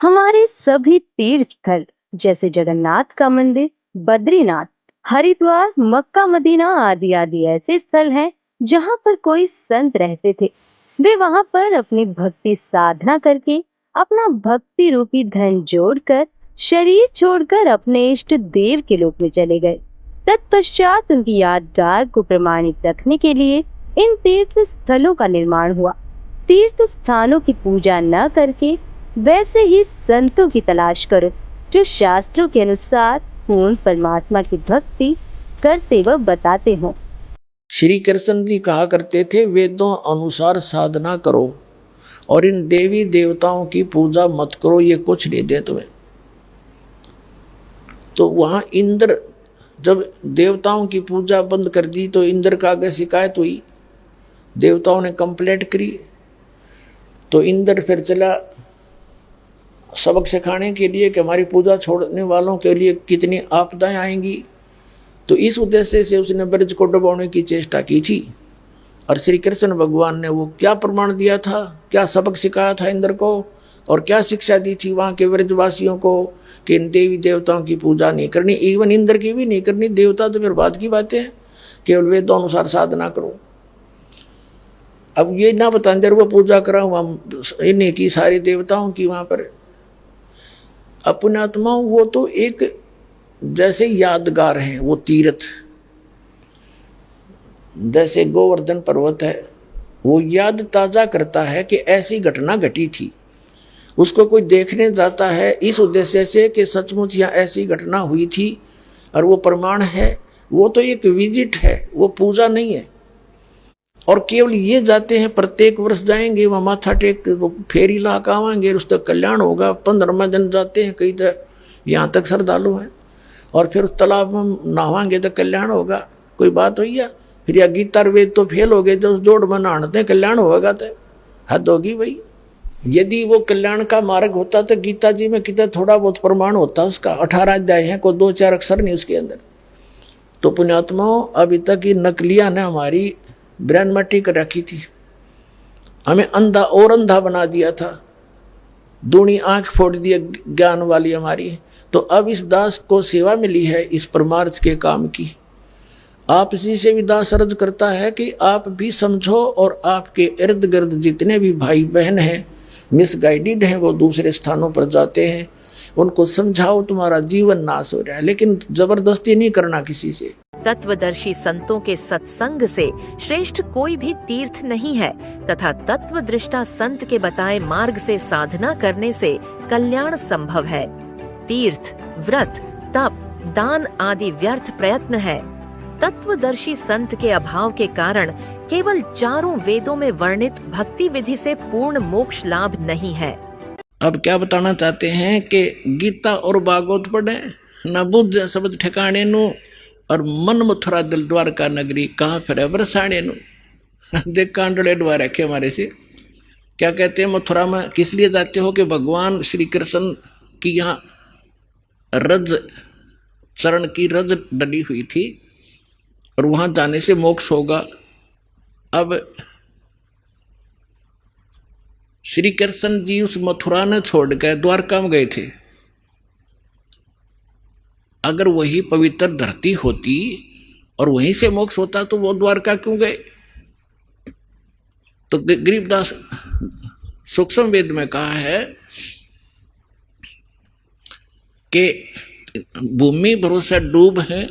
हमारे सभी तीर्थ स्थल जैसे जगन्नाथ का मंदिर, बद्रीनाथ, हरिद्वार, मक्का मदीना आदि आदि ऐसे स्थल हैं जहां पर कोई संत रहते थे। वे वहां पर अपनी भक्ति साधना करके अपना भक्ति रूपी धन जोड़कर शरीर छोड़कर अपने इष्ट देव के लोक में चले गए। तत्पश्चात उनकी यादगार को प्रमाणित रखने के लिए इन तीर्थ स्थलों का निर्माण हुआ। तीर्थ स्थानों की पूजा न करके वैसे ही संतों की तलाश करो जो शास्त्रों के अनुसार पूर्ण परमात्मा की भक्ति करते व बताते हो। श्री कृष्ण जी कहा करते थे, वेदों अनुसार साधना करो और इन देवी देवताओं की पूजा मत करो, ये कुछ नहीं दे तुम्हें। तो वहां इंद्र जब देवताओं की पूजा बंद कर दी तो इंद्र का आगे शिकायत हुई, देवताओं ने कंप्लेंट करी। तो इंद्र फिर चला सबक सिखाने के लिए कि हमारी पूजा छोड़ने वालों के लिए कितनी आपदाएं आएंगी। तो इस उद्देश्य से उसने ब्रज को डुबाने की चेष्टा की थी। और श्री कृष्ण भगवान ने वो क्या प्रमाण दिया था, क्या सबक सिखाया था इंद्र को, और क्या शिक्षा दी थी वहाँ के ब्रजवासियों को कि इन देवी देवताओं की पूजा नहीं करनी, इवन इंद्र की भी नहीं करनी। देवता तो फिर बात की बातें हैं, केवल वेदों अनुसार साधना करो। अब ये ना बता इंद्र वो पूजा करा वहाँ इन्हीं की सारी देवताओं की, वहाँ पर अपने आत्माओं वो तो एक जैसे यादगार हैं, वो तीर्थ जैसे गोवर्धन पर्वत है, वो याद ताज़ा करता है कि ऐसी घटना घटी थी। उसको कोई देखने जाता है इस उद्देश्य से कि सचमुच यहाँ ऐसी घटना हुई थी और वो प्रमाण है। वो तो एक विजिट है, वो पूजा नहीं है। और केवल ये जाते हैं, प्रत्येक वर्ष जाएंगे वहाँ माथा टेक फेरी ला कर आवाएंगे, उस तक कल्याण होगा। 15वें दिन जाते हैं कई तरह, यहाँ तक श्रद्धालु हैं। और फिर उस तालाब में नहाएंगे तो कल्याण होगा, कोई बात हुई है। फिर या गीता वेद तो फेल हो गए, जो जोड़ में नहाते कल्याण होगा, तो हद होगी भाई। यदि वो कल्याण का मार्ग होता तो गीता जी में कितना थोड़ा बहुत प्रमाण होता उसका। 18 अध्याय हैं, कोई 2-4 अक्षर नहीं उसके अंदर। तो पुण्यात्माओं, अभी तक ये नकलिया ने हमारी ब्रेन मट्टी कर रखी थी, हमें अंधा और अंधा बना दिया था, दूनी आंख फोड़ दिया ज्ञान वाली हमारी। तो अब इस दास को सेवा मिली है इस परमार्थ के काम की। आप इसी से भी दास अर्ज करता है कि आप भी समझो और आपके इर्द गिर्द जितने भी भाई बहन हैं मिसगाइडेड हैं, वो दूसरे स्थानों पर जाते हैं, उनको समझाओ तुम्हारा जीवन नाश हो रहा है, लेकिन जबरदस्ती नहीं करना किसी से। तत्वदर्शी संतों के सत्संग से श्रेष्ठ कोई भी तीर्थ नहीं है तथा तत्वदृष्टा संत के बताए मार्ग से साधना करने से कल्याण संभव है। तीर्थ, व्रत, तप, दान आदि व्यर्थ प्रयत्न है। तत्वदर्शी संत के अभाव के कारण केवल 4 वेदों में वर्णित भक्ति विधि से पूर्ण मोक्ष लाभ नहीं है। अब क्या बताना चाहते हैं कि गीता और भागवत पढ़े न बुद्ध शब्द ठिकाने नु, और मन मथुरा दिल द्वारका नगरी कहाँ फिर बरसाने नु। देख कांडले द्वार रखे हमारे से। क्या कहते हैं, मथुरा में किस लिए जाते हो कि भगवान श्री कृष्ण की यहाँ रज चरण की रज डली हुई थी और वहां जाने से मोक्ष होगा। अब श्री कृष्ण जी उस मथुरा ने छोड़कर द्वारका में गए थे। अगर वही पवित्र धरती होती और वहीं से मोक्ष होता तो वो द्वारका क्यों गए? तो गरीबदास सूक्ष्म वेद में कहा है कि भूमि भरोसा डूब है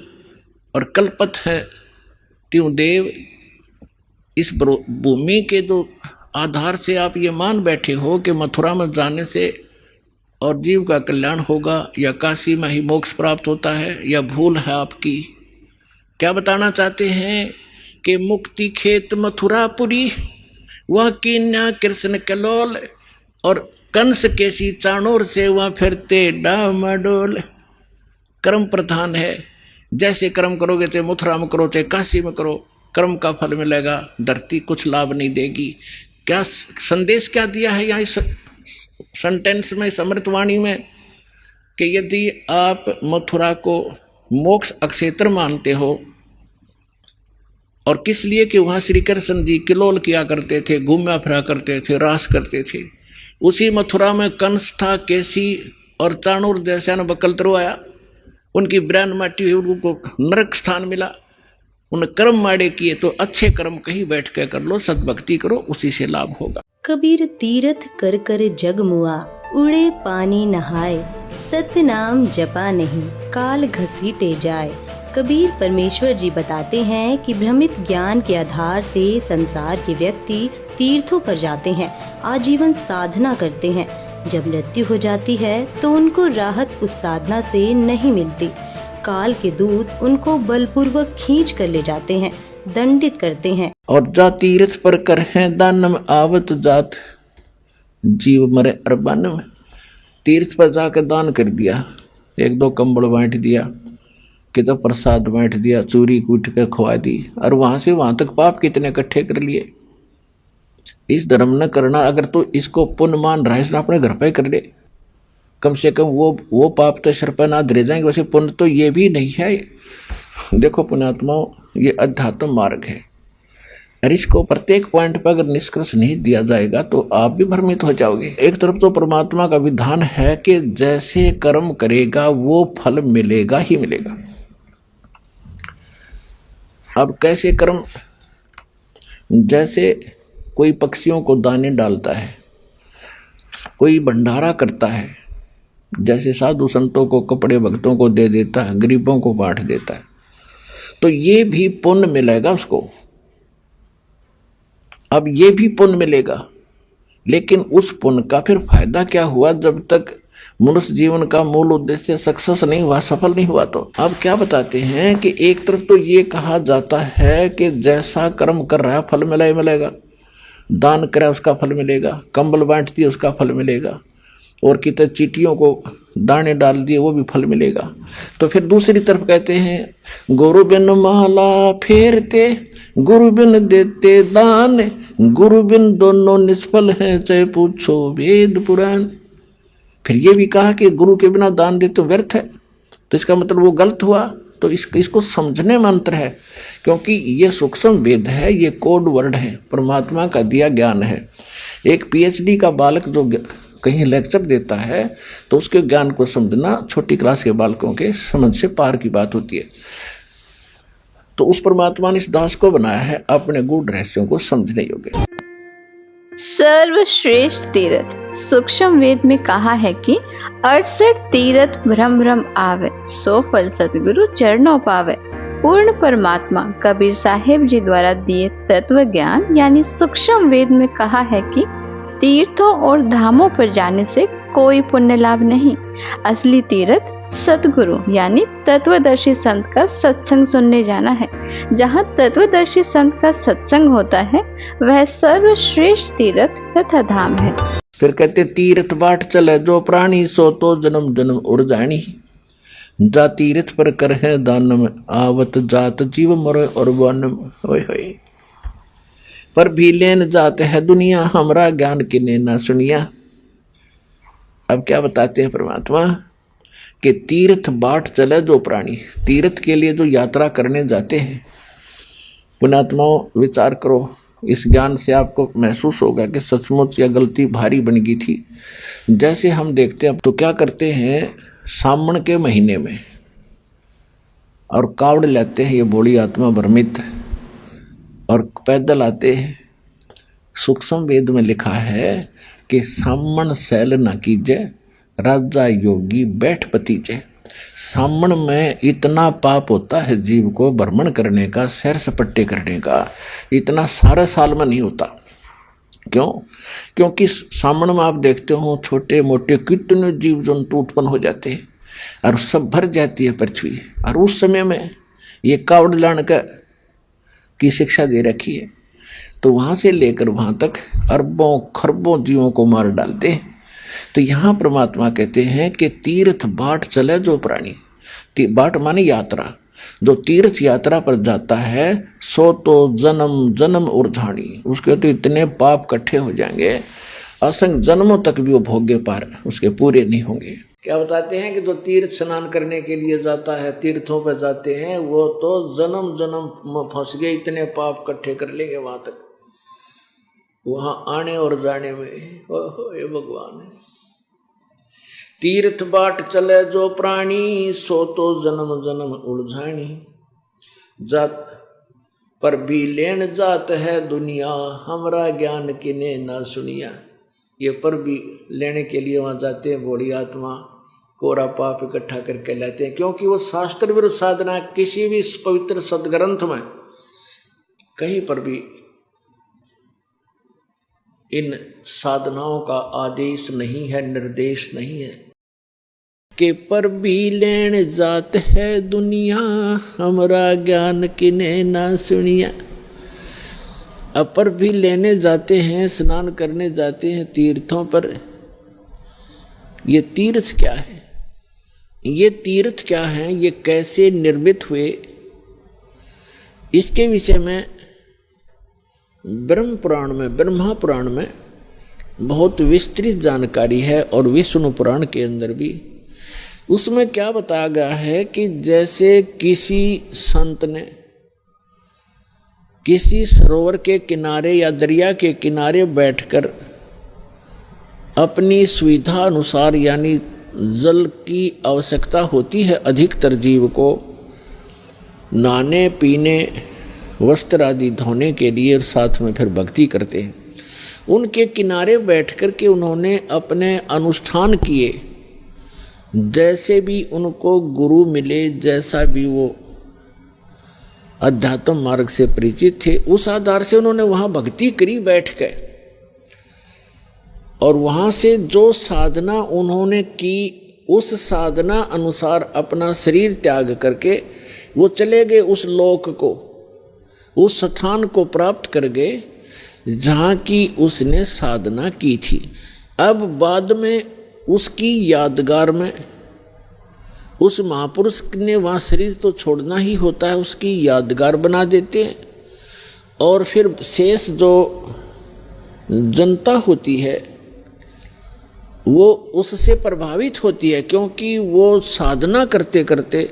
और कल्पत है त्यों देव। इस भूमि के जो आधार से आप ये मान बैठे हो कि मथुरा में जाने से और जीव का कल्याण होगा या काशी में ही मोक्ष प्राप्त होता है, या भूल है आपकी। क्या बताना चाहते हैं कि मुक्ति खेत मथुरापुरी, वह कीन्या कृष्ण कलोल, और कंस केसी चाणोर से वह फिरते डामाडोल। कर्म प्रधान है, जैसे कर्म करोगे चाहे मथुरा में करो चाहे काशी में करो, कर्म का फल मिलेगा, धरती कुछ लाभ नहीं देगी। क्या संदेश क्या दिया है यहाँ इस सेंटेंस में, समृतवाणी में, कि यदि आप मथुरा को मोक्ष अक्षेत्र मानते हो, और किस लिए कि वहाँ श्री कृष्ण जी किलोल किया करते थे, घूमा फिरा करते थे, रास करते थे, उसी मथुरा में कंस था, केसी और चाणूर जैसा ने बकलतरो आया, उनकी ब्रांड माटी हुई, उनको नरक स्थान मिला। उन कर्म माड़े किए तो अच्छे कर्म कहीं बैठ के कर लो, सद्भक्ति करो, उसी से लाभ होगा। कबीर तीरथ कर कर जग मुआ, उड़े पानी नहाए, सत्य नाम जपा नहीं, काल घसीटे जाए। कबीर परमेश्वर जी बताते हैं कि भ्रमित ज्ञान के आधार से संसार के व्यक्ति तीर्थों पर जाते हैं, आजीवन साधना करते हैं। जब मृत्यु हो जाती है तो उनको राहत उस साधना से नहीं मिलती। काल के दूत उनको बलपूर्वक खींच कर ले जाते हैं, दंडित करते हैं। और जा तीर्थ पर कर है दानम, आवत जात जीव मरे अरबान में। तीर्थ पर जाकर दान कर दिया, एक दो कंबल बांट दिया, कितना प्रसाद बांट दिया, चूरी कूट कर खुआ दी, और वहां से वहां तक पाप कितने इकट्ठे कर लिए। इस धर्म न करना, अगर तो इसको पुण्य मान रहा है, अपने घर पे कर ले, कम से कम वो पाप तो सिर पर ना धरे जाएंगे। वैसे पुण्य तो ये भी नहीं है। देखो पुण्यात्माओं, ये अध्यात्म मार्ग है, और इसको प्रत्येक पॉइंट पर अगर निष्कर्ष नहीं दिया जाएगा तो आप भी भ्रमित हो जाओगे। एक तरफ तो परमात्मा का विधान है कि जैसे कर्म करेगा वो फल मिलेगा ही मिलेगा। अब कैसे कर्म? जैसे कोई पक्षियों को दाने डालता है, कोई भंडारा करता है, जैसे साधु संतों को कपड़े भक्तों को दे देता है, गरीबों को बांट देता है, तो ये भी पुण्य मिलेगा उसको। अब ये भी पुण्य मिलेगा, लेकिन उस पुण्य का फिर फायदा क्या हुआ जब तक मनुष्य जीवन का मूल उद्देश्य सक्सेस नहीं हुआ, सफल नहीं हुआ। तो अब क्या बताते हैं कि एक तरफ तो ये कहा जाता है कि जैसा कर्म कर रहा है फल मिला ही मिलेगा, दान करा उसका फल मिलेगा, कंबल बांट दिए उसका फल मिलेगा, और कितने चीटियों को दाने डाल दिए वो भी फल मिलेगा। तो फिर दूसरी तरफ कहते हैं गुरु बिन माला फेरते, गुरु बिन देते दान, गुरु बिन दोनों निष्फल हैं, चाहे पूछो वेद पुराण। फिर ये भी कहा कि गुरु के बिना दान दे तो व्यर्थ है, तो इसका मतलब वो गलत हुआ। तो इसको समझने में अंतर है, क्योंकि ये सूक्ष्म वेद है, ये कोड वर्ड है, परमात्मा का दिया ज्ञान है। एक पीएचडी का बालक जो कहीं लेक्चर देता है तो उसके ज्ञान को समझना छोटी क्लास के बालकों के समझ से पार की बात होती है। तो उस परमात्मा ने इस दास को बनाया है अपने गूढ़ रहस्यों को समझने योग्य। सर्वश्रेष्ठ तीर्थ सूक्ष्म वेद में कहा है कि 68 तीर्थ भ्रम भ्रम आवे, सो फल सतगुरु चरणों पावे। पूर्ण परमात्मा कबीर साहिब जी द्वारा दिए तत्व ज्ञान यानी सूक्ष्म वेद में कहा है कि तीर्थों और धामों पर जाने से कोई पुण्य लाभ नहीं। असली तीर्थ सतगुरु यानी तत्वदर्शी संत का सत्संग सुनने जाना है। जहाँ तत्वदर्शी संत का सत्संग होता है वह सर्वश्रेष्ठ तीर्थ तथा धाम है। फिर कहते तीर्थ बाट चले जो प्राणी, सो तो जन्म जन्म उड़ जानी। जा तीर्थ पर कर है दानम, आवत जात जीव मरो और बनम। होय होय पर भी लेन जाते है दुनिया, हमरा ज्ञान किने ना सुनिया। अब क्या बताते हैं परमात्मा कि तीर्थ बाट चले जो प्राणी, तीर्थ के लिए जो यात्रा करने जाते हैं। पुण्यात्माओं विचार करो, इस ज्ञान से आपको महसूस होगा कि सचमुच यह गलती भारी बन गई थी। जैसे हम देखते हैं अब तो क्या करते हैं, सावन के महीने में और कावड़ लेते हैं ये बोली आत्मा भ्रमित, और पैदल आते हैं। सूक्ष्म वेद में लिखा है कि सामन सैल न कीजे, राजा योगी बैठ पतीजे। सामन में इतना पाप होता है जीव को भ्रमण करने का, सैर सपट्टे करने का, इतना सारे साल में नहीं होता। क्यों? क्योंकि सामन में आप देखते हो छोटे मोटे कितने जीव जंतु उत्पन्न हो जाते हैं और सब भर जाती है पृथ्वी। और उस समय में ये कावड़ लाने की शिक्षा दे रखी है, तो वहां से लेकर वहां तक अरबों खरबों जीवों को मार डालते हैं। तो यहाँ परमात्मा कहते हैं कि तीर्थ बाट चले जो प्राणी, बाट माने यात्रा, जो तीर्थ यात्रा पर जाता है सो तो जन्म जन्म उर्धानी, उसके तो इतने पाप इकट्ठे हो जाएंगे असंख्य जन्मों तक भी वो भोग्य पार उसके पूरे नहीं होंगे। क्या बताते हैं कि जो तीर्थ स्नान करने के लिए जाता है, तीर्थों पर जाते हैं, वो तो जन्म जन्म में फंस गए, इतने पाप इकट्ठे कर लेंगे वहां तक। वहां आने और जाने में। ओहो ये भगवान, तीर्थ बाट चले जो प्राणी, सो तो जन्म जन्म उलझानी। जात पर भी लेन जात है दुनिया, हमरा ज्ञान किने ना सुनिया। ये पर भी लेने के लिए वहां जाते हैं भोली आत्मा, कोरा पाप इकट्ठा करके लाते हैं, क्योंकि वो शास्त्र विरुद्ध साधना किसी भी पवित्र सदग्रंथ में कहीं पर भी इन साधनाओं का आदेश नहीं है, निर्देश नहीं है कि पर भी लेन जात है दुनिया, हमरा ज्ञान किने ना सुनिया। अपर भी लेने जाते हैं, स्नान करने जाते हैं तीर्थों पर। ये तीर्थ क्या है, ये तीर्थ क्या है, ये कैसे निर्मित हुए, इसके विषय में ब्रह्म पुराण में, ब्रह्मा पुराण में बहुत विस्तृत जानकारी है, और विष्णु पुराण के अंदर भी। उसमें क्या बताया गया है कि जैसे किसी संत ने किसी सरोवर के किनारे या दरिया के किनारे बैठकर अपनी सुविधा अनुसार, यानी जल की आवश्यकता होती है अधिकतर जीव को नहाने पीने वस्त्र आदि धोने के लिए, और साथ में फिर भक्ति करते हैं। उनके किनारे बैठ कर के उन्होंने अपने अनुष्ठान किए, जैसे भी उनको गुरु मिले, जैसा भी वो अध्यात्म मार्ग से परिचित थे, उस आधार से उन्होंने वहां भक्ति करी बैठ के। और वहां से जो साधना उन्होंने की, उस साधना अनुसार अपना शरीर त्याग करके वो चले गए उस लोक को, उस स्थान को प्राप्त कर गए जहाँ की उसने साधना की थी। अब बाद में उसकी यादगार में उस महापुरुष ने वहाँ शरीर तो छोड़ना ही होता है, उसकी यादगार बना देते हैं। और फिर शेष जो जनता होती है वो उससे प्रभावित होती है, क्योंकि वो साधना करते करते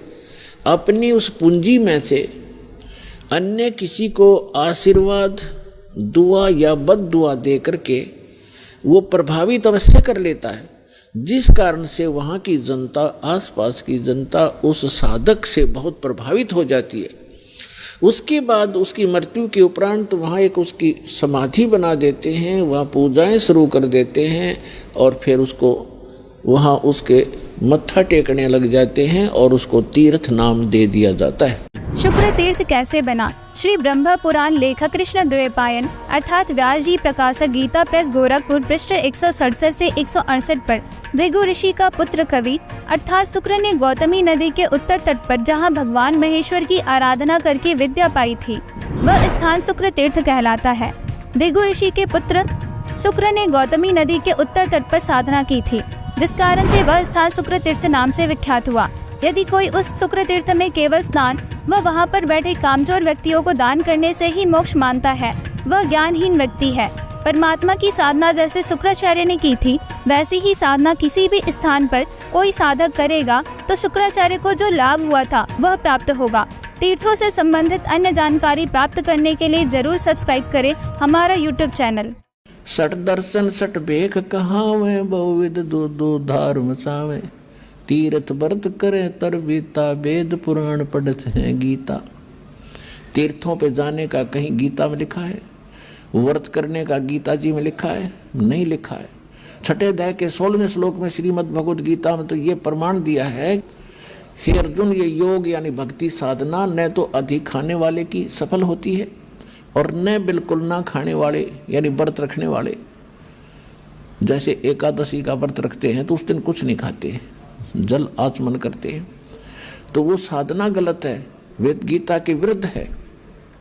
अपनी उस पूंजी में से अन्य किसी को आशीर्वाद, दुआ या बद दुआ दे करके वो प्रभावित अवश्य कर लेता है, जिस कारण से वहाँ की जनता, आसपास की जनता उस साधक से बहुत प्रभावित हो जाती है। उसके बाद उसकी मृत्यु के उपरांत वहाँ एक उसकी समाधि बना देते हैं, वहाँ पूजाएं शुरू कर देते हैं, और फिर उसको वहाँ उसके मत्था टेकने लग जाते हैं, और उसको तीर्थ नाम दे दिया जाता है। शुक्र तीर्थ कैसे बना? श्री ब्रह्म पुराण लेखक कृष्ण द्वैपायन अर्थात व्यास जी प्रकाशक गीता प्रेस गोरखपुर पृष्ठ 167 से 168 पर भृगु ऋषि का पुत्र कवि अर्थात शुक्र ने गौतमी नदी के उत्तर तट पर जहां भगवान महेश्वर की आराधना करके विद्या पाई थी, वह स्थान शुक्र तीर्थ कहलाता है। भृगु ऋषि के पुत्र शुक्र ने गौतमी नदी के उत्तर तट पर साधना की थी, जिस कारण से वह स्थान शुक्र तीर्थ नाम से विख्यात हुआ। यदि कोई उस शुक्र तीर्थ में केवल स्नान व वहाँ पर बैठे कामचोर व्यक्तियों को दान करने से ही मोक्ष मानता है, वह ज्ञानहीन व्यक्ति है। परमात्मा की साधना जैसे शुक्राचार्य ने की थी, वैसी ही साधना किसी भी स्थान पर कोई साधक करेगा तो शुक्राचार्य को जो लाभ हुआ था वह प्राप्त होगा। तीर्थों से संबंधित अन्य जानकारी प्राप्त करने के लिए जरूर सब्सक्राइब करें हमारा यूट्यूब चैनल। सठ दर्शन सठ भेख कहावे, बहुविध दो दो धार मचावे। तीर्थ व्रत करे तर बीता, वेद पुराण पढ़त हैं गीता। तीर्थों पे जाने का कहीं गीता में लिखा है? व्रत करने का गीता जी में लिखा है? नहीं लिखा है। छठे अध्याय के 16वें श्लोक में श्रीमद् भगवद गीता में तो ये प्रमाण दिया है, हे अर्जुन, ये योग यानी भक्ति साधना न तो अधिक खाने वाले की सफल होती है और न बिल्कुल ना खाने वाले यानी व्रत रखने वाले। जैसे एकादशी का व्रत रखते हैं तो उस दिन कुछ नहीं खाते हैं, जल आचमन करते हैं, तो वो साधना गलत है, वेद गीता के विरुद्ध है।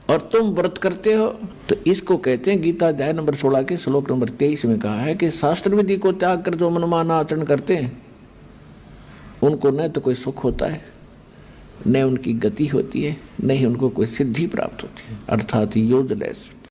और तुम व्रत करते हो तो इसको कहते हैं, गीता अध्याय नंबर 16 के श्लोक नंबर 23 में कहा है कि शास्त्र विधि को त्याग कर जो मनमाना आचरण करते हैं उनको न तो कोई सुख होता है, न उनकी गति होती है, न ही उनको कोई सिद्धि प्राप्त होती है, अर्थात यूजलेस।